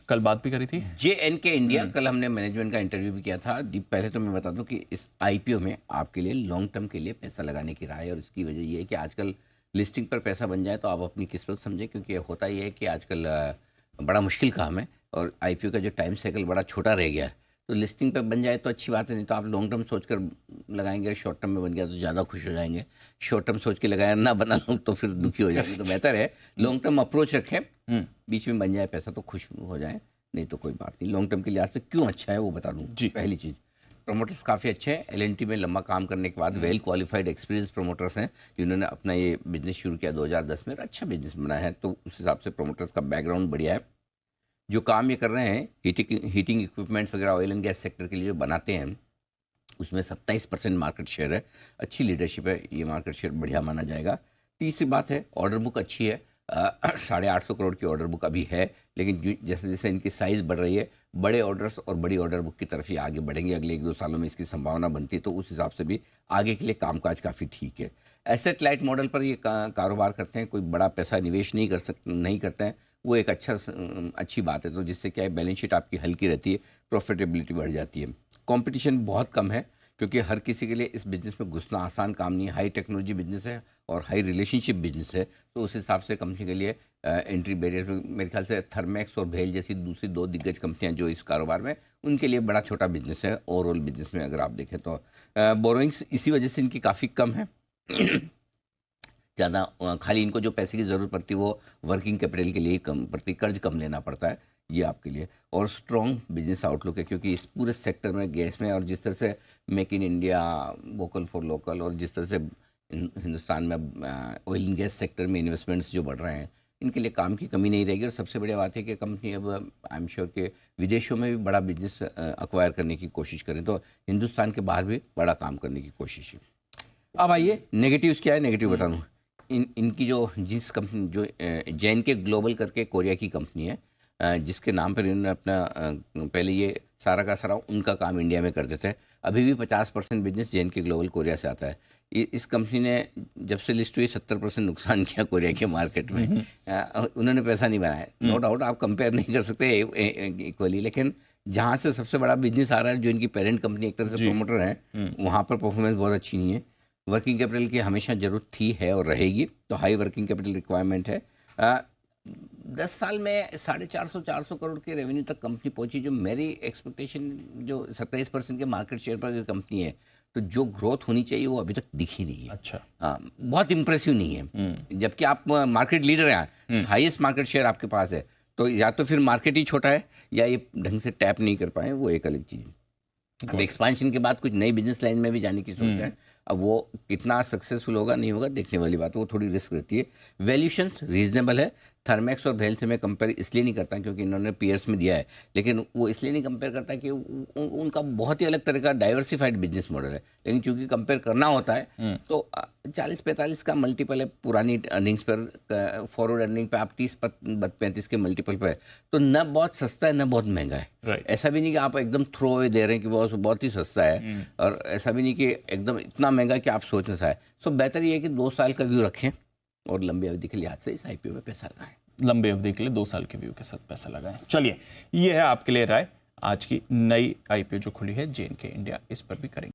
कल बात भी करी थी JNK इंडिया। कल हमने मैनेजमेंट का इंटरव्यू भी किया था। दीप, पहले तो मैं बता दूं कि इस IPO में आपके लिए लॉन्ग टर्म के लिए पैसा लगाने की राय है, और इसकी वजह ये है कि आजकल लिस्टिंग पर पैसा बन जाए तो आप अपनी किस्मत समझें, क्योंकि होता ये है कि आजकल बड़ा मुश्किल काम है और IPO का जो टाइम साइकिल बड़ा छोटा रह गया है। तो लिस्टिंग पर बन जाए तो अच्छी बात है, नहीं तो आप लॉन्ग टर्म सोचकर लगाएंगे, शॉर्ट टर्म में बन गया तो ज़्यादा खुश हो जाएंगे। शॉर्ट टर्म सोच के लगाया ना बना लोग तो फिर दुखी हो जाएंगे। तो बेहतर है लॉन्ग टर्म अप्रोच रखें, बीच में बन जाए पैसा तो खुश हो जाए, नहीं तो कोई बात नहीं। लॉन्ग टर्म के लिहाज से क्यों अच्छा है वो बता दूं। पहली चीज़, प्रमोटर्स काफ़ी अच्छे हैं। L&T में लंबा काम करने के बाद वेल क्वालिफाइड एक्सपीरियंस प्रमोटर्स हैं, जिन्होंने अपना ये बिजनेस शुरू किया 2010 में और अच्छा बिजनेस बनाया है। तो उस हिसाब से प्रमोटर्स का बैकग्राउंड बढ़िया है। जो काम ये कर रहे हैं हीटिंग इक्विपमेंट्स वगैरह ऑयल एंड गैस सेक्टर के लिए जो बनाते हैं, उसमें 27% मार्केट शेयर है। अच्छी लीडरशिप है, ये मार्केट शेयर बढ़िया माना जाएगा। तीसरी बात है, ऑर्डर बुक अच्छी है। 850 करोड़ की ऑर्डर बुक अभी है, लेकिन जैसे जैसे इनकी साइज़ बढ़ रही है, बड़े ऑर्डर्स और बड़ी ऑर्डर बुक की तरफ ही आगे बढ़ेंगे। अगले 1-2 सालों में इसकी संभावना बनती है, तो उस हिसाब से भी आगे के लिए कामकाज काफ़ी ठीक है। एसेट लाइट मॉडल पर ये कारोबार करते हैं, कोई बड़ा पैसा निवेश नहीं करते हैं, वो एक अच्छी बात है। तो जिससे क्या है, बैलेंस शीट आपकी हल्की रहती है, प्रॉफिटेबिलिटी बढ़ जाती है। कंपटीशन बहुत कम है, क्योंकि हर किसी के लिए इस बिज़नेस में घुसना आसान काम नहीं है। हाई टेक्नोलॉजी बिज़नेस है और हाई रिलेशनशिप बिज़नेस है, तो उस हिसाब से कंपनी के लिए एंट्री बैरियर मेरे ख्याल से थर्मैक्स और भेल जैसी दूसरी 2 दिग्गज कंपनियां जो इस कारोबार में, उनके लिए बड़ा छोटा बिज़नेस है ओवरऑल बिज़नेस में अगर आप देखें तो। बोरोइंग्स इसी वजह से इनकी काफ़ी कम है। ज़्यादा खाली इनको जो पैसे की ज़रूरत पड़ती है वो वर्किंग कैपिटल के लिए कम पड़ती, कर्ज कम लेना पड़ता है, ये आपके लिए। और स्ट्रॉन्ग बिजनेस आउटलुक है, क्योंकि इस पूरे सेक्टर में गैस में, और जिस तरह से make in India, vocal for local, और जिस तरह से हिंदुस्तान में ऑयल एंड गैस सेक्टर में इन्वेस्टमेंट्स जो बढ़ रहे हैं, इनके लिए काम की कमी नहीं रहेगी। और सबसे बड़ी बात है कि कंपनी अब आई एम श्योर कि विदेशों में भी बड़ा बिजनेस अक्वायर करने की कोशिश करें, तो हिंदुस्तान के बाहर भी बड़ा काम करने की कोशिश है। अब आइए नेगेटिव्स क्या है, नेगेटिव बता दूँ। इनकी जो जिस कंपनी जो JNK ग्लोबल करके कोरिया की कंपनी है, जिसके नाम पर इन्होंने अपना पहले ये सारा का सारा उनका काम इंडिया में करते थे। अभी भी 50% बिजनेस JNK ग्लोबल कोरिया से आता है। इस कंपनी ने जब से लिस्ट हुई 70% नुकसान किया कोरिया के मार्केट में। उन्होंने पैसा नहीं बनाया, नो डाउट, आप कंपेयर नहीं कर सकते इक्वली, लेकिन जहाँ से सबसे बड़ा बिजनेस आ रहा है, जो इनकी पेरेंट कंपनी एक तरह से प्रोमोटर है, वहाँ पर परफॉर्मेंस बहुत अच्छी नहीं है। वर्किंग कैपिटल की हमेशा जरूरत थी, है और रहेगी, तो हाई वर्किंग कैपिटल रिक्वायरमेंट है। 10 साल में 450 करोड़ के रेवेन्यू तक कंपनी पहुंची, जो मेरी एक्सपेक्टेशन, जो 27% के मार्केट शेयर पर जो कंपनी है, तो जो ग्रोथ होनी चाहिए वो अभी तक दिखी नहीं है। अच्छा, बहुत इंप्रेसिव नहीं है। जबकि आप मार्केट लीडर हैं, हाईएस्ट मार्केट शेयर आपके पास है, तो या तो फिर मार्केट ही छोटा है या ये ढंग से टैप नहीं कर पाए, वो एक अलग चीज़ है। अब एक्सपांशन के बाद कुछ नई बिजनेस लाइन में भी जाने की सोच रहे हैं। अब वो कितना सक्सेसफुल होगा नहीं होगा देखने वाली बात है, वो थोड़ी रिस्क रहती है। वैल्यूशंस रीजनेबल है। थर्मैक्स और भेल से मैं कंपेयर इसलिए नहीं करता क्योंकि इन्होंने पीयर्स में दिया है, लेकिन वो इसलिए नहीं कंपेयर करता कि उनका बहुत ही अलग तरह का डाइवर्सिफाइड बिजनेस मॉडल है। लेकिन चूंकि कंपेयर करना होता है तो 40-45 का मल्टीपल है पुरानी अर्निंग्स पर, फॉरवर्ड अर्निंग पे आप 30-35 के मल्टीपल पे है, तो न बहुत सस्ता है न बहुत महंगा है। ऐसा भी नहीं कि आप एकदम थ्रो अवे दे रहे हैं कि बहुत ही सस्ता है, और ऐसा भी नहीं कि एकदम इतना महंगा कि आप सोच ना पाए। सो बेहतर ये है कि 2 साल का व्यू रखें और लंबी अवधि के लिहाज से इस IPO में पैसा लगाएं। लंबी अवधि के लिए 2 साल के व्यू के साथ पैसा लगाएं। चलिए, ये है आपके लिए राय। आज की नई IPO जो खुली है JNK इंडिया, इस पर भी करेंगे।